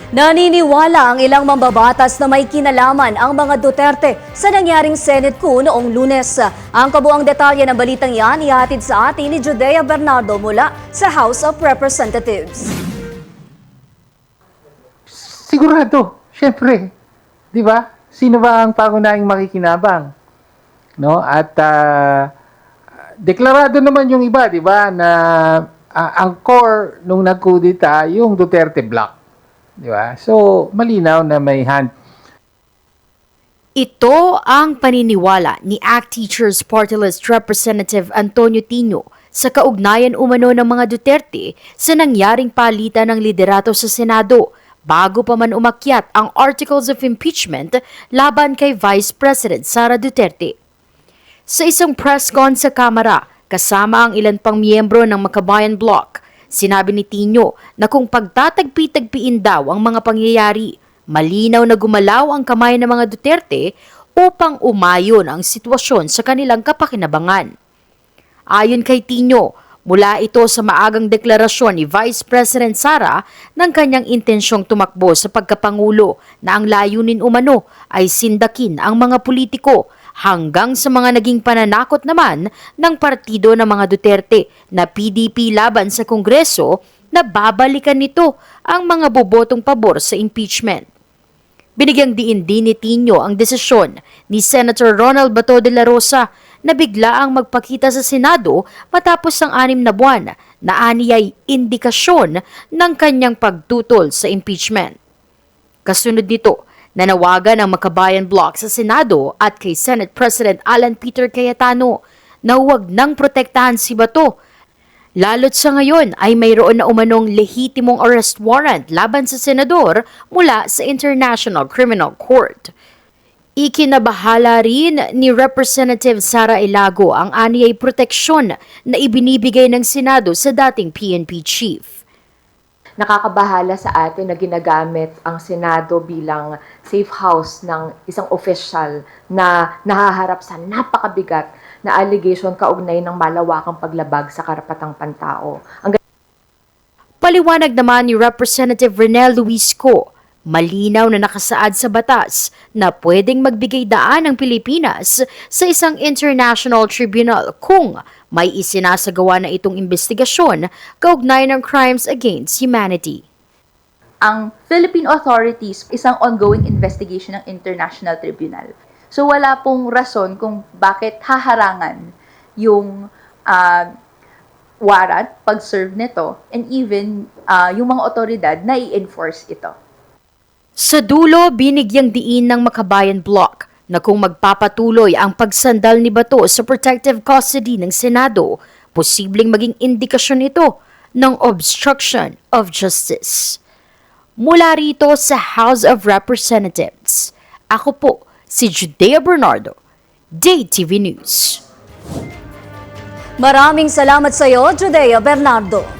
Naniniwala ang ilang mambabatas na may kinalaman ang mga Duterte sa nangyaring Senate coup noong Lunes. Ang kabuang detalye ng balitang yan ihatid sa atin ni Judea Bernardo mula sa House of Representatives. Sigurado, syempre, 'di ba? Sino ba ang pangunahing makikinabang? No? At deklarado naman yung iba, 'di ba, na ang core nung nagkudita yung Duterte block. Di ba? So, malinaw na may hand. Ito ang paniniwala ni ACT Teachers Party List Representative Antonio Tino sa kaugnayan umano ng mga Duterte sa nangyaring palitan ng liderato sa Senado bago pa man umakyat ang Articles of Impeachment laban kay Vice President Sara Duterte. Sa isang press con sa Kamara, kasama ang ilan pang miyembro ng Makabayan Bloc, sinabi ni Tino na kung pagtatagpi-tagpiin daw ang mga pangyayari, malinaw na gumalaw ang kamay ng mga Duterte upang umayon ang sitwasyon sa kanilang kapakinabangan. Ayon kay Tino, mula ito sa maagang deklarasyon ni Vice President Sara ng kanyang intensyong tumakbo sa pagkapangulo na ang layunin umano ay sindakin ang mga politiko hanggang sa mga naging pananakot naman ng partido ng mga Duterte na PDP laban sa Kongreso na babalikan nito ang mga bobotong pabor sa impeachment. Binigyang diin din ni Tino ang desisyon ni Senator Ronald Bato de la Rosa na biglaang magpakita sa Senado matapos ang 6 na buwan na aniyay indikasyon ng kanyang pagtutol sa impeachment. Kasunod nito, nanawagan ang Makabayan Bloc sa Senado at kay Senate President Alan Peter Cayetano na huwag nang protektahan si Bato. Lalo't sa ngayon ay mayroon na umanong lehitimong arrest warrant laban sa senador mula sa International Criminal Court. Ikinabahala rin ni Representative Sara Ilago ang aniyay proteksyon na ibinibigay ng Senado sa dating PNP chief. Nakakabahala sa atin na ginagamit ang Senado bilang safe house ng isang official na nahaharap sa napakabigat na allegation kaugnay ng malawakang paglabag sa karapatang pantao. Paliwanag naman ni Representative Renel Luis Co, malinaw na nakasaad sa batas na pwedeng magbigay daan ng Pilipinas sa isang international tribunal kung may isinasagawa na itong investigasyon kaugnay ng crimes against humanity. Ang Philippine authorities, isang ongoing investigation ng International Tribunal. So wala pong rason kung bakit haharangan yung warrant, pag-serve nito, and even yung mga otoridad na i-enforce ito. Sa dulo, binigyang diin ng Makabayan Bloc na kung magpapatuloy ang pagsandal ni Bato sa protective custody ng Senado, posibleng maging indikasyon ito ng obstruction of justice. Mula rito sa House of Representatives, ako po si Judea Bernardo, DayTV News. Maraming salamat sa iyo, Judea Bernardo.